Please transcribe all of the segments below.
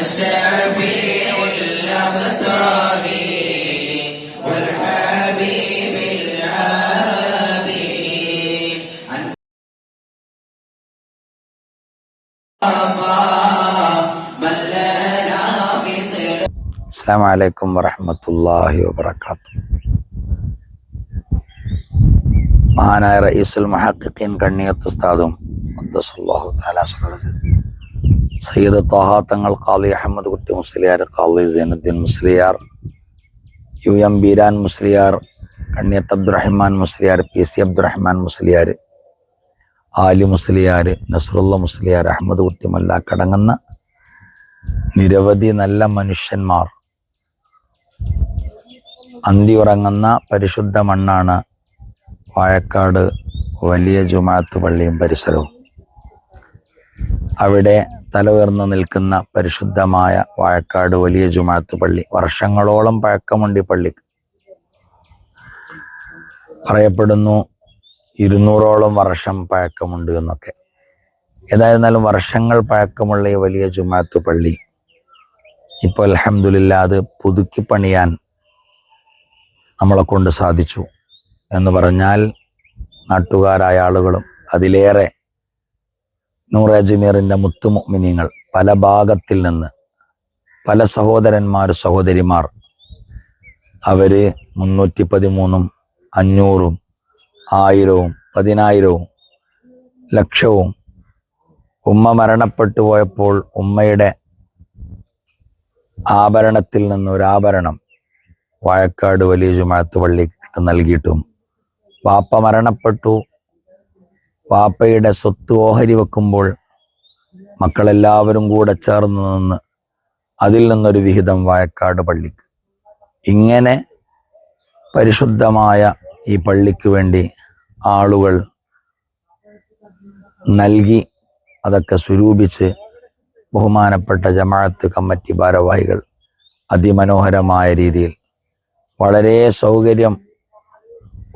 الشفيع الأبطال والحبيب العادي من لنا مثل. السلام عليكم ورحمة الله وبركاته. മഹാനായ റഈസുൽ മുഹഖഖീൻ കണ്ണിയത്ത് ഉസ്താദും ഖദ്ദസല്ലാഹു തആല സയ്യിദ് ത്വാഹ തങ്ങൾ, ഖാദി അഹമ്മദ് കുട്ടി മുസ്ലിയാർ, ഖാദി സൈനുദ്ദീൻ മുസ്ലിയാർ, UM ബീരാൻ മുസ്ലിയാർ, കണ്ണിയത്ത് അബ്ദുറഹ്മാൻ മുസ്ലിയാർ, PC അബ്ദുറഹ്മാൻ മുസ്ലിയാർ, ആലി മുസ്ലിയാർ, നസ്റുല്ല മുസ്ലിയാർ, അഹമ്മദ് കുട്ടി മല്ലാക്കടങ്ങുന്ന നിരവധി നല്ല മനുഷ്യന്മാർ അന്തിയുറങ്ങുന്ന പരിശുദ്ധ മണ്ണാണ് വാഴക്കാട് വലിയ ജുമാഅത്ത് പള്ളിയും പരിസരവും. അവിടെ തല ഉയർന്നു നിൽക്കുന്ന പരിശുദ്ധമായ വാഴക്കാട് വലിയ ജുമാഅത്ത് പള്ളി, വർഷങ്ങളോളം പഴക്കമുണ്ട് ഈ പള്ളിക്ക്. പറയപ്പെടുന്നു 200ഓളം വർഷം പഴക്കമുണ്ട് എന്നൊക്കെ. ഏതായിരുന്നാലും വർഷങ്ങൾ പഴക്കമുള്ള ഈ വലിയ ജുമാഅത്ത് പള്ളി ഇപ്പോൾ അൽഹംദുലില്ലാ അത് പുതുക്കി പണിയാൻ നമ്മളെ കൊണ്ട് സാധിച്ചു എന്ന് പറഞ്ഞാൽ നാട്ടുകാരായ ആളുകളും അതിലേറെ നൂറെ അജ്മീറിൻ്റെ മുത്തുമുഅ്മിനീങ്ങൾ പല ഭാഗത്തിൽ നിന്ന് പല സഹോദരന്മാർ സഹോദരിമാർ അവര് 313ഉം 500ഉം 1000ഉം 10000ഉം ലക്ഷവും ഉമ്മ മരണപ്പെട്ടു പോയപ്പോൾ ഉമ്മയുടെ ആഭരണത്തിൽ നിന്ന് ഒരു ആഭരണം വാഴക്കാട് വലിയ ജുമാഅത്ത് പള്ളിക്ക് നൽകിയിട്ടും, വാപ്പ മരണപ്പെട്ടു, വാപ്പയുടെ സ്വത്ത് ഓഹരി വെക്കുമ്പോൾ മക്കളെല്ലാവരും കൂടെ ചേർന്ന് നിന്ന് അതിൽ നിന്നൊരു വിഹിതം വാഴക്കാട് പള്ളിക്ക്, ഇങ്ങനെ പരിശുദ്ധമായ ഈ പള്ളിക്ക് വേണ്ടി ആളുകൾ നൽകി അതൊക്കെ സ്വരൂപിച്ച് ബഹുമാനപ്പെട്ട ജമാഅത്ത് കമ്മിറ്റി ഭാരവാഹികൾ അതിമനോഹരമായ രീതിയിൽ വളരെ സൗകര്യം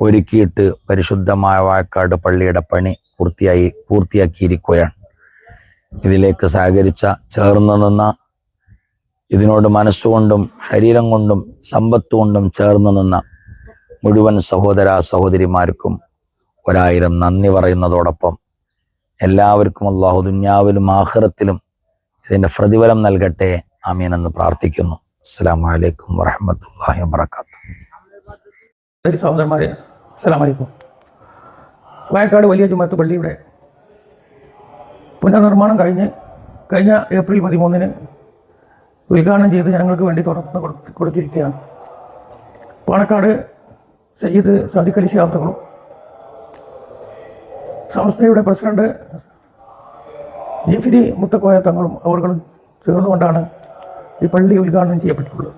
ഒരുക്കിയിട്ട് പരിശുദ്ധമായ വാഴക്കാട് പള്ളിയുടെ പണി പൂർത്തിയാക്കിയിരിക്കുകയാണ്. ഇതിലേക്ക് സഹകരിച്ച, ചേർന്ന് നിന്ന, ഇതിനോട് മനസ്സുകൊണ്ടും ശരീരം കൊണ്ടും സമ്പത്തുകൊണ്ടും ചേർന്ന് നിന്ന മുഴുവൻ സഹോദര സഹോദരിമാർക്കും 1000 നന്ദി പറയുന്നതോടൊപ്പം എല്ലാവർക്കും അല്ലാഹു ദുനിയാവിലും ആഖിറത്തിലും ഇതിൻ്റെ പ്രതിഫലം നൽകട്ടെ, ആമീൻ എന്ന് പ്രാർത്ഥിക്കുന്നു. അസ്സലാമു അലൈക്കും വറഹ്മത്തുള്ളാഹി വബറകാതുഹു. സഹോദരന്മാരെ, അസ്സലാമു അലൈക്കും. വാഴക്കാട് വലിയ ജുമാഅത്ത് പള്ളിയുടെ പുനർനിർമ്മാണം കഴിഞ്ഞ ഏപ്രിൽ 13 ഉദ്ഘാടനം ചെയ്ത് ജനങ്ങൾക്ക് വേണ്ടി തുറന്ന് കൊടുത്തിരിക്കുകയാണ്. പാണക്കാട് സയ്യിദ് സാദിഖ് അലി ശിഹാബ് തങ്ങളും സംസ്ഥയുടെ പ്രസിഡന്റ് ജിഫിരി മുത്തക്കോയ തങ്ങളും അവർകളും ചേർന്നുകൊണ്ടാണ് ഈ പള്ളി ഉദ്ഘാടനം ചെയ്യപ്പെട്ടിട്ടുള്ളത്.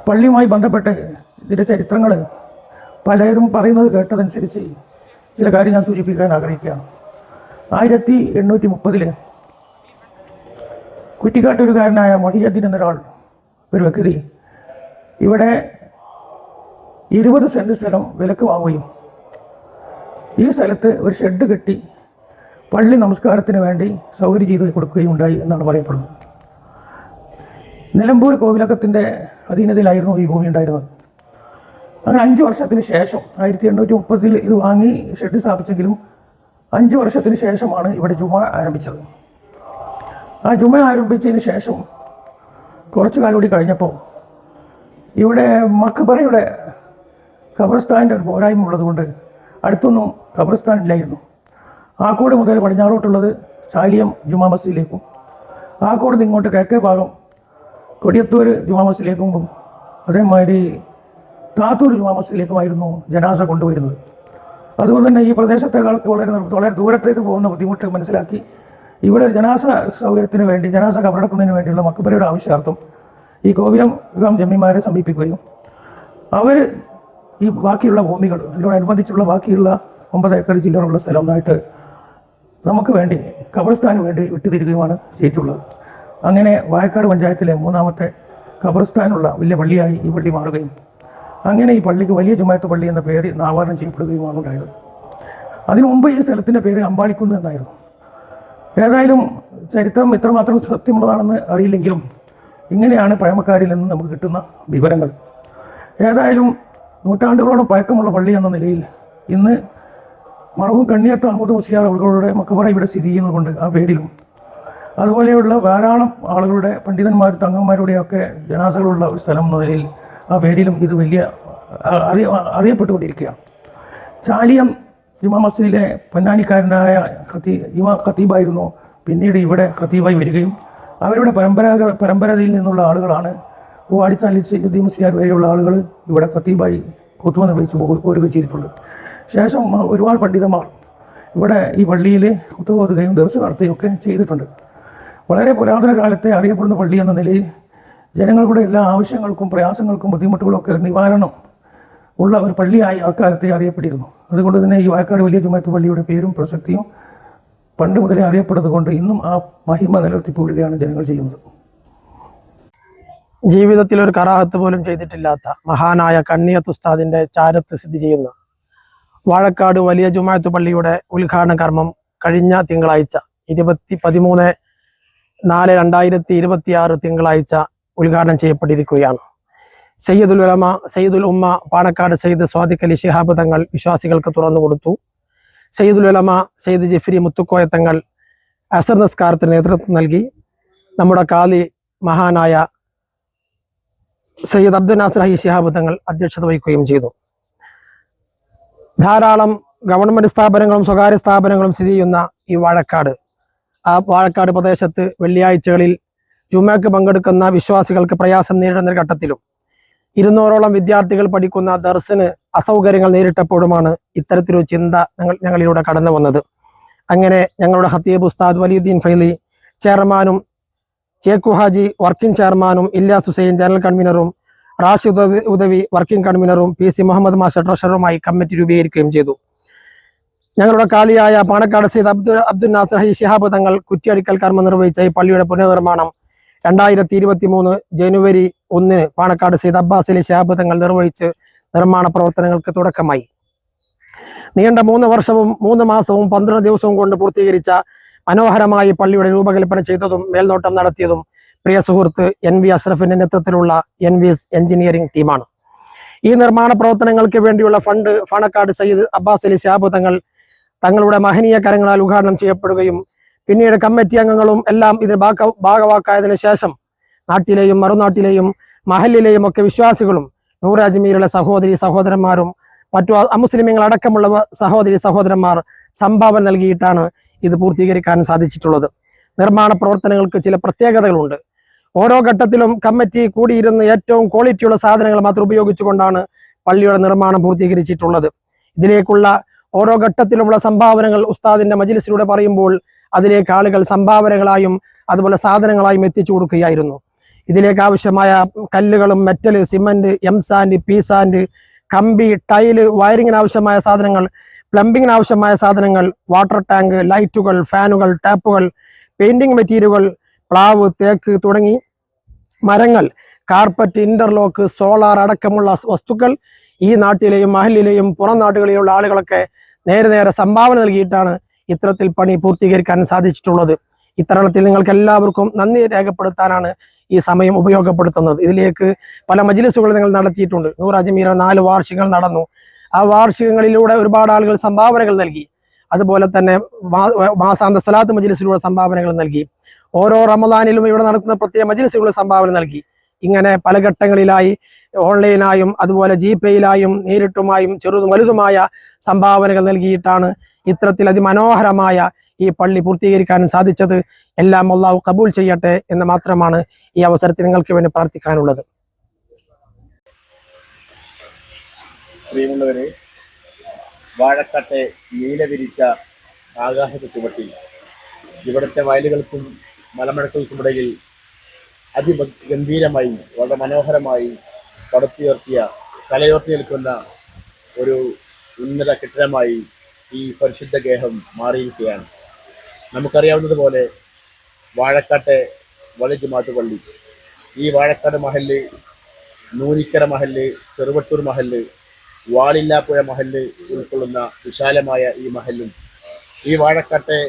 പള്ളിയുമായി ബന്ധപ്പെട്ട് ഇതിൻ്റെ ചരിത്രങ്ങൾ പലരും പറയുന്നത് കേട്ടതനുസരിച്ച് ചില കാര്യം ഞാൻ സൂചിപ്പിക്കാൻ ആഗ്രഹിക്കുകയാണ്. 1830 കുറ്റിക്കാട്ടൂരുകാരനായ മൊഹിയുദ്ദീൻ എന്നൊരാൾ, ഒരു വ്യക്തി ഇവിടെ 20 സെൻറ് സ്ഥലം വിലക്ക് വാങ്ങുകയും ഈ സ്ഥലത്ത് ഒരു ഷെഡ് കെട്ടി പള്ളി നമസ്കാരത്തിന് വേണ്ടി സൗകര്യം ചെയ്ത് കൊടുക്കുകയും ഉണ്ടായി എന്നാണ് പറയപ്പെടുന്നത്. നിലമ്പൂർ കോവിലകത്തിൻ്റെ അധീനതയിലായിരുന്നു ഈ ഭൂമി ഉണ്ടായിരുന്നത്. അങ്ങനെ 5 വർഷത്തിന് ശേഷം 1830 ഇത് വാങ്ങി ഷെഡ് സ്ഥാപിച്ചെങ്കിലും 5 വർഷത്തിന് ശേഷമാണ് ഇവിടെ ജുമ ആരംഭിച്ചത്. ആ ജുമ ആരംഭിച്ചതിന് ശേഷം കുറച്ചു കാലം കൂടി കഴിഞ്ഞപ്പോൾ ഇവിടെ മക്ബറയുടെ ഖബർസ്ഥാൻ്റെ ഒരു പോരായ്മ ഉള്ളതുകൊണ്ട് അടുത്തൊന്നും ഖബർസ്ഥാൻ ഇല്ലായിരുന്നു. ആക്കോട് മുതൽ പടിഞ്ഞാറോട്ടുള്ളത് ചാലിയം ജുമാ മസ്ജിദിലേക്കും, ആക്കോട് നിന്ന് ഇങ്ങോട്ട് കിഴക്കേ ഭാഗം കൊടിയത്തൂർ ജുമാ മസ്ജിദിലേക്കും അതേമാതിരി താത്തൂർ ജുമാ മസ്ജിദിലേക്കുമായിരുന്നു ജനാസ കൊണ്ടുവരുന്നത്. അതുകൊണ്ട് തന്നെ ഈ പ്രദേശത്തേക്കാൾക്ക് വളരെ ദൂരത്തേക്ക് പോകുന്ന ബുദ്ധിമുട്ട് മനസ്സിലാക്കി ഇവിടെ ജനാസ സൗകര്യത്തിന് വേണ്ടി, ജനാസ കബറടക്കുന്നതിന് വേണ്ടിയുള്ള മക്ബറയുടെ ആവശ്യാർത്ഥം ഈ കോവിലം ജമ്മിമാരെ സമീപിക്കുകയും അവർ ഈ ബാക്കിയുള്ള ഭൂമികൾ അതിനോടനുബന്ധിച്ചുള്ള ബാക്കിയുള്ള 9 ഏക്കർ ചില്ലറുള്ള സ്ഥലം ഒന്നായിട്ട് നമുക്ക് വേണ്ടി ഖബർസ്ഥാന് വേണ്ടി വിട്ടുതിരിക്കുകയുമാണ് ചെയ്തിട്ടുള്ളത്. അങ്ങനെ വാഴക്കാട് പഞ്ചായത്തിലെ 3ാമത്തെ ഖബർസ്ഥാനുള്ള വലിയ പള്ളിയായി ഈ പള്ളി മാറുകയും അങ്ങനെ ഈ പള്ളിക്ക് വലിയ ജുമാഅത്ത് പള്ളി എന്ന പേര് നാമകരണം ചെയ്യപ്പെടുകയുമാണ് ഉണ്ടായത്. അതിനു മുമ്പ് ഈ സ്ഥലത്തിൻ്റെ പേര് അമ്പാളിക്കുന്ന് എന്നായിരുന്നു. ഏതായാലും ചരിത്രം എത്രമാത്രം സത്യമുള്ളതാണെന്ന് അറിയില്ലെങ്കിലും ഇങ്ങനെയാണ് പഴമക്കാരിൽ നിന്ന് നമുക്ക് കിട്ടുന്ന വിവരങ്ങൾ. ഏതായാലും നൂറ്റാണ്ടുകളോളം പഴക്കമുള്ള പള്ളി എന്ന നിലയിൽ ഇന്ന് മറവും കണ്ണിയത്ത് അഹമ്മദ് മുസ്ലിയാർ അവர்களுടെ മക്കബറ ഇവിടെ സ്ഥിതി ചെയ്യുന്നതുകൊണ്ട് ആ പേരിലും അതുപോലെയുള്ള ധാരാളം ആളുകളുടെ പണ്ഡിതന്മാർ തങ്ങന്മാരുടെയൊക്കെ ജനാസകളുള്ള ഒരു സ്ഥലം എന്ന നിലയിൽ ആ പേരിലും ഇത് വലിയ അറിയപ്പെട്ടുകൊണ്ടിരിക്കുകയാണ്. ചാലിയം ജുമാ മസ്ജിദിലെ പൊന്നാനിക്കാരനായ ഖത്തീബായിരുന്നു പിന്നീട് ഇവിടെ ഖത്തീബായി വരികയും അവരുടെ പരമ്പരയിൽ നിന്നുള്ള ആളുകളാണ് വാടിച്ചാലി സയ്യിദ് മുസ്ലിയാർ വരെയുള്ള ആളുകൾ ഇവിടെ ഖത്തീബായി ഖുത്ബ നിർവഹിച്ച് പോരുകയും ചെയ്തിട്ടുണ്ട്. ശേഷം ഒരുപാട് പണ്ഡിതന്മാർ ഇവിടെ ഈ പള്ളിയിൽ ഖുത്ബ ഓതുകയും ദർസ് നടത്തുകയൊക്കെ ചെയ്തിട്ടുണ്ട്. വളരെ പുരാതന കാലത്തെ അറിയപ്പെടുന്ന പള്ളി എന്ന നിലയിൽ ജനങ്ങളുടെ എല്ലാ ആവശ്യങ്ങൾക്കും പ്രയാസങ്ങൾക്കും ബുദ്ധിമുട്ടുകളൊക്കെ നിവാരണം ഉള്ള ഒരു പള്ളിയായി അക്കാലത്തെ അറിയപ്പെട്ടിരുന്നു. അതുകൊണ്ട് തന്നെ ഈ വാഴക്കാട് വലിയ ജുമാഅത്ത് പള്ളിയുടെ പേരും പ്രസക്തിയും പണ്ട് മുതലേ അറിയപ്പെടുന്നത് കൊണ്ട് ഇന്നും ആ മഹിമ നിലനിർത്തിപ്പോരുകയാണ് ജനങ്ങൾ ചെയ്യുന്നത്. ജീവിതത്തിൽ ഒരു കറാഹത്ത് പോലും ചെയ്തിട്ടില്ലാത്ത മഹാനായ കണ്ണിയത്ത് ഉസ്താദിന്റെ ചാരത്ത് സ്ഥിതി ചെയ്യുന്ന വാഴക്കാട് വലിയ ജുമാഅത്ത് പള്ളിയുടെ ഉദ്ഘാടന കർമ്മം കഴിഞ്ഞ തിങ്കളാഴ്ച 13/4/2026 തിങ്കളാഴ്ച ഉദ്ഘാടനം ചെയ്യപ്പെട്ടിരിക്കുകയാണ്. സയ്യിദുൽ ഉലമ സയ്യിദുൽ ഉമ്മ പാണക്കാട് സയ്യിദ് സ്വാദിഖ് അലി ശിഹാബ് തങ്ങൾ വിശ്വാസികൾക്ക് തുറന്നു കൊടുത്തു. സയ്യിദുൽ ഉലമ സയ്യിദ് ജിഫ്രി മുത്തുക്കോയ തങ്ങൾ അസർ നിസ്കാരത്തിന് നേതൃത്വം നൽകി. നമ്മുടെ കാലി മഹാനായ സയ്യിദ് അബ്ദുൽ നാസർ ഹി ശിഹാബ് തങ്ങൾ അധ്യക്ഷത വഹിക്കുകയും ചെയ്തു. ധാരാളം ഗവൺമെന്റ് സ്ഥാപനങ്ങളും സ്വകാര്യ സ്ഥാപനങ്ങളും സ്ഥിതി ചെയ്യുന്ന ഈ വാഴക്കാട് വാഴക്കാട് പ്രദേശത്ത് വെള്ളിയാഴ്ചകളിൽ ജുമയ്ക്ക് പങ്കെടുക്കുന്ന വിശ്വാസികൾക്ക് പ്രയാസം നേരിടുന്ന ഘട്ടത്തിലും 200ഓളം വിദ്യാർത്ഥികൾ പഠിക്കുന്ന ദർസിന് അസൗകര്യങ്ങൾ നേരിട്ടപ്പോഴുമാണ് ഇത്തരത്തിലൊരു ചിന്ത ഞങ്ങളിലൂടെ കടന്നു വന്നത്. അങ്ങനെ ഞങ്ങളുടെ ഖത്തീബ് ഉസ്താദ് വലിയുദ്ദീൻ ഫൈലി ചെയർമാനും ചേക്കു ഹാജി വർക്കിംഗ് ചെയർമാനും ഇല്യാസ് ഹുസൈൻ ജനറൽ കൺവീനറും റാഷിദ് ഉദവി വർക്കിംഗ് കൺവീനറും PC മുഹമ്മദ് മാസ്റ്റർ ട്രഷററുമായി കമ്മിറ്റി രൂപീകരിക്കുകയും ചെയ്തു. ഞങ്ങളുടെ കാലിയായ പാണക്കാട് സയ്യിദ് അബ്ദുൽ നാസർ ഹി ശിഹാബ് തങ്ങൾ കുറ്റിയടിക്കൽ കർമ്മം നിർവഹിച്ച ഈ പള്ളിയുടെ പുനർനിർമ്മാണം 2023 ജനുവരി 1 പാണക്കാട് സയ്യിദ് അബ്ബാസ് അലി ശിഹാബ് തങ്ങൾ നിർവഹിച്ച് നിർമ്മാണ പ്രവർത്തനങ്ങൾക്ക് തുടക്കമായി. നീണ്ട 3 വർഷവും 3 മാസവും 12 ദിവസവും കൊണ്ട് പൂർത്തീകരിച്ച മനോഹരമായി പള്ളിയുടെ രൂപകൽപ്പന ചെയ്തതും മേൽനോട്ടം നടത്തിയതും പ്രിയ സുഹൃത്ത് NV അഷ്റഫിന്റെ നേതൃത്വത്തിലുള്ള NVS എഞ്ചിനീയറിംഗ് ടീമാണ്. ഈ നിർമ്മാണ പ്രവർത്തനങ്ങൾക്ക് വേണ്ടിയുള്ള ഫണ്ട് പാണക്കാട് സയ്യിദ് അബ്ബാസ് അലി ശിഹാബ് തങ്ങളുടെ മഹനീയ കരങ്ങളാൽ ഉദ്ഘാടനം ചെയ്യപ്പെടുകയും പിന്നീട് കമ്മിറ്റി അംഗങ്ങളും എല്ലാം ഇതിന് ഭാഗവാക്കായതിനു ശേഷം നാട്ടിലെയും മറുനാട്ടിലെയും മഹലിലെയും ഒക്കെ വിശ്വാസികളും നൂർ അജ്മീരിലെ സഹോദരന്മാരും മറ്റു അമുസ്ലിമീങ്ങൾ അടക്കമുള്ള സഹോദരന്മാർ സംഭാവന നൽകിയിട്ടാണ് ഇത് പൂർത്തീകരിക്കാൻ സാധിച്ചിട്ടുള്ളത്. നിർമ്മാണ പ്രവർത്തനങ്ങൾക്ക് ചില പ്രത്യേകതകളുണ്ട്. ഓരോ ഘട്ടത്തിലും കമ്മിറ്റി കൂടിയിരുന്ന് ഏറ്റവും ക്വാളിറ്റിയുള്ള സാധനങ്ങൾ മാത്രം ഉപയോഗിച്ചുകൊണ്ടാണ് പള്ളിയുടെ നിർമ്മാണം പൂർത്തീകരിച്ചിട്ടുള്ളത്. ഇതിലേക്കുള്ള ഓരോ ഘട്ടത്തിലുമുള്ള സംഭാവനകൾ ഉസ്താദിന്റെ മജ്ലിസിലൂടെ പറയുമ്പോൾ അതിലേക്ക് ആളുകൾ സംഭാവനകളായും അതുപോലെ സാധനങ്ങളായും എത്തിച്ചു കൊടുക്കുകയായിരുന്നു. ഇതിലേക്ക് ആവശ്യമായ കല്ലുകളും metal, cement, sand, P sand, കമ്പി, ടൈല്, വയറിങ്ങിന് ആവശ്യമായ സാധനങ്ങൾ, പ്ലംബിങ്ങിന് ആവശ്യമായ സാധനങ്ങൾ, വാട്ടർ ടാങ്ക്, ലൈറ്റുകൾ, ഫാനുകൾ, ടാപ്പുകൾ, പെയിന്റിംഗ് മെറ്റീരിയലുകൾ, പ്ലാവ്, തേക്ക് തുടങ്ങി മരങ്ങൾ, കാർപ്പറ്റ്, ഇന്റർലോക്ക്, സോളാർ അടക്കമുള്ള വസ്തുക്കൾ ഈ നാട്ടിലെയും മഹലിലെയും പുറം നാടുകളിലുള്ള ആളുകളൊക്കെ നേരെ സംഭാവന നൽകിയിട്ടാണ് ഇത്തരത്തിൽ പണി പൂർത്തീകരിക്കാൻ സാധിച്ചിട്ടുള്ളത്. ഇത്തരണത്തിൽ നിങ്ങൾക്ക് എല്ലാവർക്കും നന്ദി രേഖപ്പെടുത്താനാണ് ഈ സമയം ഉപയോഗപ്പെടുത്തുന്നത്. ഇതിലേക്ക് പല മജ്ലിസുകൾ നിങ്ങൾ നടത്തിയിട്ടുണ്ട്. നൂർ അജ്മീർ 4 വാർഷികങ്ങൾ നടന്നു. ആ വാർഷികങ്ങളിലൂടെ ഒരുപാട് ആളുകൾ സംഭാവനകൾ നൽകി. അതുപോലെ തന്നെ മാസാന്ത സ്വലാത്ത് മജ്ലിസിലൂടെ സംഭാവനകൾ നൽകി. ഓരോ റമദാനിലും ഇവിടെ നടത്തുന്ന പ്രത്യേക മജ്ലിസുകൾ സംഭാവന നൽകി. ഇങ്ങനെ പല ഘട്ടങ്ങളിലായി ഓൺലൈനായും അതുപോലെ GPayയിലായും നേരിട്ടുമായും ചെറുതും വലുതുമായ സംഭാവനകൾ നൽകിയിട്ടാണ് ഇത്തരത്തിൽ അതിമനോഹരമായ ഈ പള്ളി പൂർത്തീകരിക്കാൻ സാധിച്ചത്. എല്ലാം അല്ലാഹു കബൂൽ ചെയ്യട്ടെ എന്ന് മാത്രമാണ് ഈ അവസരത്തിൽ നിങ്ങൾക്ക് വേണ്ടി പ്രാർത്ഥിക്കാനുള്ളത്. പ്രിയമുള്ളവരെ, വാഴക്കാട്ടെ നീലവിരിച്ച ആകാശത്ത് ചുവട്ടി ഇവിടുത്തെ വയലുകൾക്കും മലമഴകൾക്കുമിടയിൽ അതിഗംഭീരമായി വളരെ മനോഹരമായി കലയോർത്തി നിൽക്കുന്ന ഒരു ഉന്നത കെട്ടിടമായി ഈ പരിശുദ്ധ ഗേഹം മാറിയിരിക്കുകയാണ്. നമുക്കറിയാവുന്നതുപോലെ വാഴക്കാട്ടെ വലിയ ജുമാഅത്ത് പള്ളി, ഈ വാഴക്കാട് മഹല്ല്, നൂനിക്കര മഹല്ല്, ചെറുവട്ടൂർ മഹല്ല്, വാളില്ലാപ്പുഴ മഹല്ല് ഉൾക്കൊള്ളുന്ന വിശാലമായ ഈ മഹല്ലും ഈ വാഴക്കാട്ടെ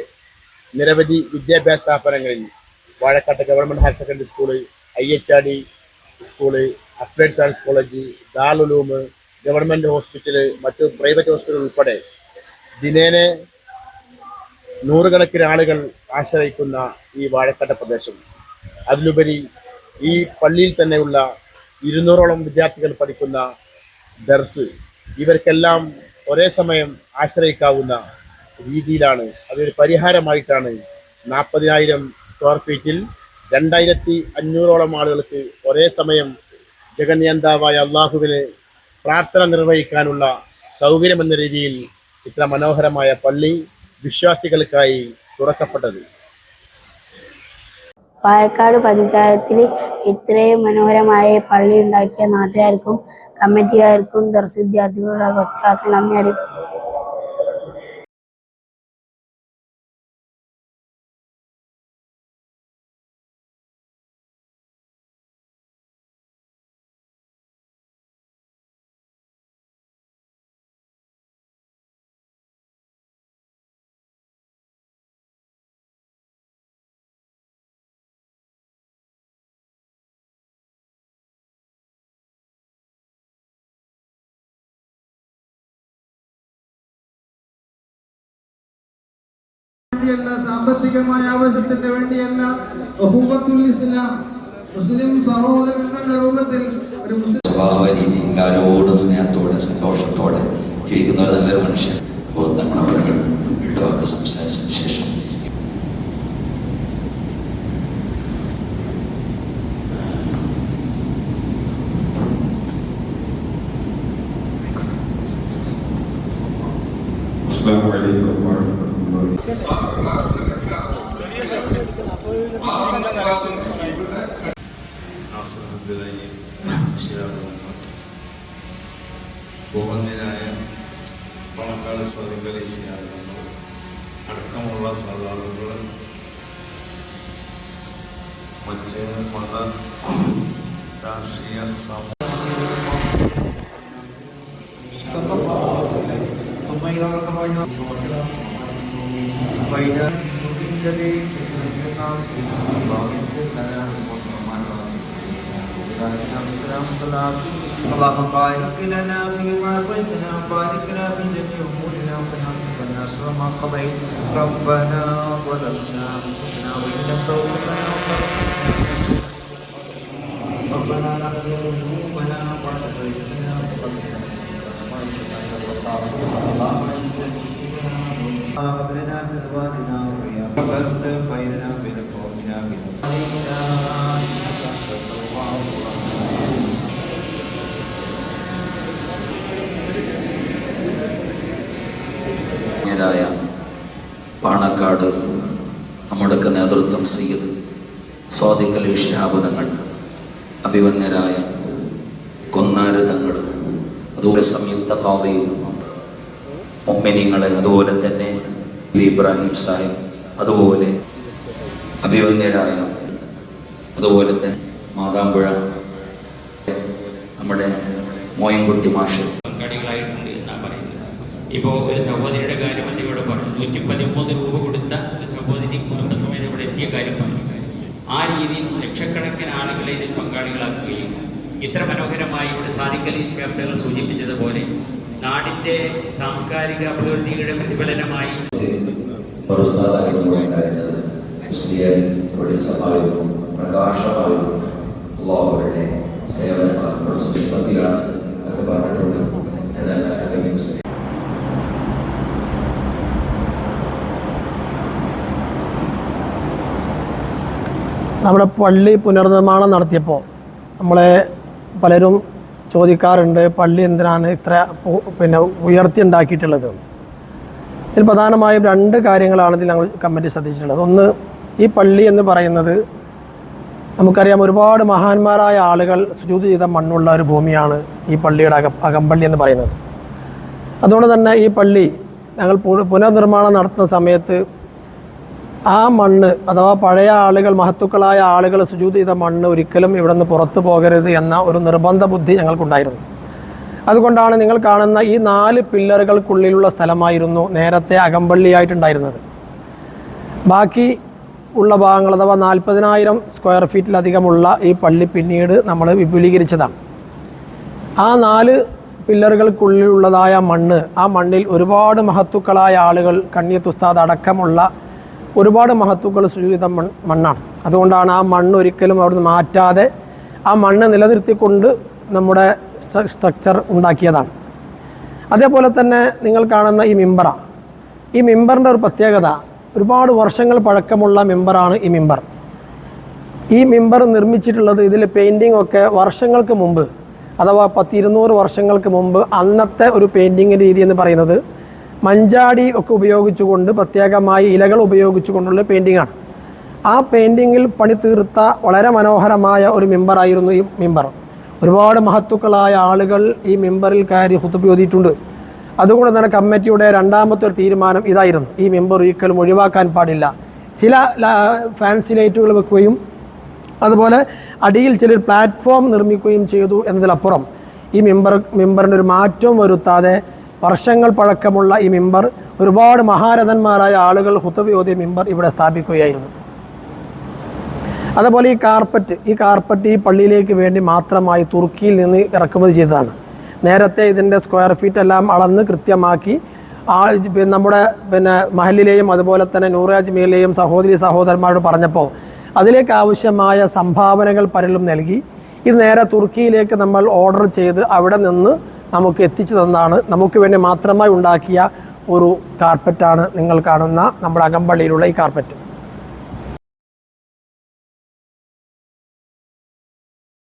നിരവധി വിദ്യാഭ്യാസ സ്ഥാപനങ്ങളിൽ Vazhakkad government higher secondary school, IHRD school, applied science college, Darul government hospital, മറ്റു പ്രൈവറ്റ് ഹോസ്പിറ്റൽ ഉൾപ്പെടെ ദിനേനെ നൂറുകണക്കിന് ആളുകൾ ആശ്രയിക്കുന്ന ഈ വാഴക്കാട് പ്രദേശം, അതിലുപരി ഈ പള്ളിയിൽ തന്നെയുള്ള 200ഓളം വിദ്യാർത്ഥികൾ പഠിക്കുന്ന ദർസ്, ഇവർക്കെല്ലാം ഒരേ സമയം ആശ്രയിക്കാവുന്ന രീതിയിലാണ്, അതൊരു പരിഹാരമായിട്ടാണ് 40,000 സ്ക്വയർ ഫീറ്റിൽ 2,500ഓളം ആളുകൾക്ക് ഒരേ സമയം ജഗന്യന്താവായ അള്ളാഹുവിന് പ്രാർത്ഥന നിർവഹിക്കാനുള്ള സൗകര്യമെന്ന രീതിയിൽ ഇത്ര മനോഹരമായ പള്ളി വിശ്വാസികൾക്കായി തുറക്കപ്പെട്ടത്. വാഴക്കാട് പഞ്ചായത്തിൽ ഇത്രയും മനോഹരമായ പള്ളി ഉണ്ടാക്കിയ നാട്ടുകാർക്കും കമ്മിറ്റിക്കാർക്കും ദർസ് വിദ്യാർത്ഥികളുടെ ഒറ്റവാക്കിൽ നന്ദി അറിയിക്കുന്നു. സാമ്പത്തികമായ ആവശ്യത്തിന് വേണ്ടിയല്ല, ഇസ്ലാം മുസ്ലിം സഹോദരങ്ങളുടെ രൂപത്തിൽ ഒരു രീതി എല്ലാവരോടും സ്നേഹത്തോടെ സന്തോഷത്തോടെ ജീവിക്കുന്ന ഒരു നല്ലൊരു മനുഷ്യൻ. അപ്പോൾ നമ്മുടെ അവരുകൾ രണ്ടു വാക്ക് സംസാരിച്ചതിന് ശേഷം അസ്സലാമു അലൈക്കും വറഹ്മത്തുള്ളാഹി. ബഹുമാന്യനായ പാണക്കാട് സാദിഖലി അടക്കമുള്ള സാധാരണകൾ, മറ്റ് മത രാഷ്ട്രീയ اللهم بارك لنا فيما أعطيتنا وبارك لنا في جميع أمورنا وقنا عذاب النار شر ما قضيت ربنا ظلمنا أنفسنا وإن لم تغفر لنا ربنا لا تزغ قلوبنا بعد إذ هديتنا وهب لنا هب لنا من أزواجنا وذرياتنا وبارك بيننا وبين قومنا بذنوبنا إنك أنت التواب الرحيم. ായ പാണക്കാട് നമ്മുടെയൊക്കെ നേതൃത്വം സയ്യിദ് സ്വാദിഖലി ശിഹാബ് തങ്ങൾ, അഭിവന്യരായ കൊന്നാര് തങ്ങൾ, അതുപോലെ സംയുക്ത ഖാദിയും മുഅ്മിനീങ്ങളെ, അതുപോലെ തന്നെ ഇബ്രാഹിം സാഹിബ്, അതുപോലെ അഭിവന്യരായ, അതുപോലെ തന്നെ മാതാമ്പുഴ നമ്മുടെ മോയൻകുട്ടി മാഷ് പങ്കാളികളായിട്ടുണ്ട് എന്നാണ് പറയുന്നത്. ഇപ്പോൾ ഒരു സഹോദരിയുടെ കാര്യം ഇവിടെ പറഞ്ഞു, 113 രൂപ കൊടുത്ത ഒരു സഹോദരി കുടുംബസമേതം ഇവിടെ എത്തിയ കാര്യം പറഞ്ഞു. ആ രീതിയിൽ ലക്ഷക്കണക്കിന് ആളുകളെ ഇതിൽ പങ്കാളികളാക്കുകയും ഇത്ര മനോഹരമായി ഇവിടെ സാദിഖലി ശിഹാബ് സൂചിപ്പിച്ചതുപോലെ നാടിൻ്റെ സാംസ്കാരിക അഭിവൃദ്ധിയുടെ പ്രതിഫലനമായി പ്രകാശമായും അവരുടെ സേവനങ്ങൾ കുറച്ച് പത്തിലാണ് ഒക്കെ പറഞ്ഞിട്ടുണ്ട്. നമ്മുടെ പള്ളി പുനർനിർമ്മാണം നടത്തിയപ്പോൾ നമ്മളെ പലരും ചോദിക്കാറുണ്ട്, പള്ളി എന്തിനാണ് ഇത്ര ഉയർത്തി ഉണ്ടാക്കിയിട്ടുള്ളത്. ഇതിൽ പ്രധാനമായും 2 കാര്യങ്ങളാണ് ഇതിൽ ഞങ്ങൾ കമ്മിറ്റി ശ്രദ്ധിച്ചിട്ടുള്ളത്. ഒന്ന്, ഈ പള്ളി എന്ന് പറയുന്നത് നമുക്കറിയാം, ഒരുപാട് മഹാന്മാരായ ആളുകൾ സുജൂദ് ചെയ്ത മണ്ണുള്ള ഒരു ഭൂമിയാണ് ഈ പള്ളിയുടെ അകമ്പള്ളി എന്ന് പറയുന്നത്. അതുകൊണ്ട് തന്നെ ഈ പള്ളി ഞങ്ങൾ പുനർനിർമ്മാണം നടത്തുന്ന സമയത്ത് ആ മണ്ണ്, അഥവാ പഴയ ആളുകൾ, മഹത്തുക്കളായ ആളുകൾ സുജൂദ് ചെയ്ത മണ്ണ് ഒരിക്കലും ഇവിടെ നിന്ന് പുറത്തു പോകരുത് എന്ന ഒരു നിർബന്ധ ബുദ്ധി ഞങ്ങൾക്കുണ്ടായിരുന്നു. അതുകൊണ്ടാണ് നിങ്ങൾ കാണുന്ന ഈ 4 പില്ലറുകൾക്കുള്ളിലുള്ള സ്ഥലമായിരുന്നു നേരത്തെ അകമ്പള്ളിയായിട്ടുണ്ടായിരുന്നത്. ബാക്കി ഉള്ള ഭാഗങ്ങൾ അഥവാ 40,000 സ്ക്വയർ ഫീറ്റിലധികമുള്ള ഈ പള്ളി പിന്നീട് നമ്മൾ വിപുലീകരിച്ചതാണ്. ആ 4 പില്ലറുകൾക്കുള്ളിലുള്ളതായ മണ്ണ്, ആ മണ്ണിൽ ഒരുപാട് മഹത്തുക്കളായ ആളുകൾ, കണ്ണിയത്ത് ഉസ്താദ് അടക്കമുള്ള ഒരുപാട് മഹത്തുക്കൾ സുജൂത മണ്ണാണ്. അതുകൊണ്ടാണ് ആ മണ്ണ് ഒരിക്കലും അവിടുന്ന് മാറ്റാതെ ആ മണ്ണ് നിലനിർത്തിക്കൊണ്ട് നമ്മുടെ സ്ട്രക്ചർ ഉണ്ടാക്കിയതാണ്. അതേപോലെ തന്നെ നിങ്ങൾ കാണുന്ന ഈ മിമ്പറിൻ്റെ ഒരു പ്രത്യേകത, ഒരുപാട് വർഷങ്ങൾ പഴക്കമുള്ള മിമ്പറാണ് ഈ മിമ്പർ. ഈ മിമ്പർ നിർമ്മിച്ചിട്ടുള്ളത്, ഇതിൽ പെയിൻറ്റിംഗ് ഒക്കെ വർഷങ്ങൾക്ക് മുമ്പ്, അഥവാ 100-200 വർഷങ്ങൾക്ക് മുമ്പ് അന്നത്തെ ഒരു പെയിൻറ്റിങ് രീതി എന്ന് പറയുന്നത് മഞ്ചാടി ഒക്കെ ഉപയോഗിച്ചുകൊണ്ട്, പ്രത്യേകമായി ഇലകൾ ഉപയോഗിച്ചുകൊണ്ടുള്ള പെയിൻറ്റിങ്ങാണ്. ആ പെയിൻറ്റിങ്ങിൽ പണി തീർത്ത വളരെ മനോഹരമായ ഒരു മിമ്പറായിരുന്നു ഈ മിമ്പർ. ഒരുപാട് മഹത്തുക്കളായ ആളുകൾ ഈ മിമ്പറിൽ കയറി ഖുതുബ ഓതിയിട്ടുണ്ട്. അതുകൊണ്ട് തന്നെ കമ്മിറ്റിയുടെ രണ്ടാമത്തെ ഒരു തീരുമാനം ഇതായിരുന്നു, ഈ മിമ്പർ ഒരിക്കലും ഒഴിവാക്കാൻ പാടില്ല. ചില ഫാൻസി ലൈറ്റുകൾ വെക്കുകയും അതുപോലെ അടിയിൽ ചിലർ പ്ലാറ്റ്ഫോം നിർമ്മിക്കുകയും ചെയ്തു എന്നതിലപ്പുറം ഈ മിമ്പറിൻ്റെ ഒരു മാറ്റവും വരുത്താതെ വർഷങ്ങൾ പഴക്കമുള്ള ഈ മിമ്പർ, ഒരുപാട് മഹാരഥന്മാരായ ആളുകൾ ഖുതുബ ഓതിയ മിമ്പർ ഇവിടെ സ്ഥാപിക്കുകയായിരുന്നു. അതുപോലെ ഈ കാർപ്പറ്റ് ഈ പള്ളിയിലേക്ക് വേണ്ടി മാത്രമായി തുർക്കിയിൽ നിന്ന് ഇറക്കുമതി ചെയ്തതാണ്. നേരത്തെ ഇതിൻ്റെ സ്ക്വയർ ഫീറ്റ് എല്ലാം അളന്ന് കൃത്യമാക്കി നമ്മുടെ മഹലിലെയും അതുപോലെ തന്നെ നൂറാജ് മീലിലെയും സഹോദരന്മാരോട് പറഞ്ഞപ്പോൾ അതിലേക്ക് ആവശ്യമായ സംഭാവനകൾ പലരും നൽകി. ഇത് നേരെ തുർക്കിയിലേക്ക് നമ്മൾ ഓർഡർ ചെയ്ത് അവിടെ നിന്ന് നമുക്ക് എത്തിച്ചു തന്നാണ്. നമുക്ക് വേണ്ടി മാത്രമായി ഉണ്ടാക്കിയ ഒരു കാർപ്പറ്റാണ് നിങ്ങൾ കാണുന്ന നമ്മുടെ അകമ്പള്ളിയിലുള്ള ഈ കാർപ്പറ്റ്.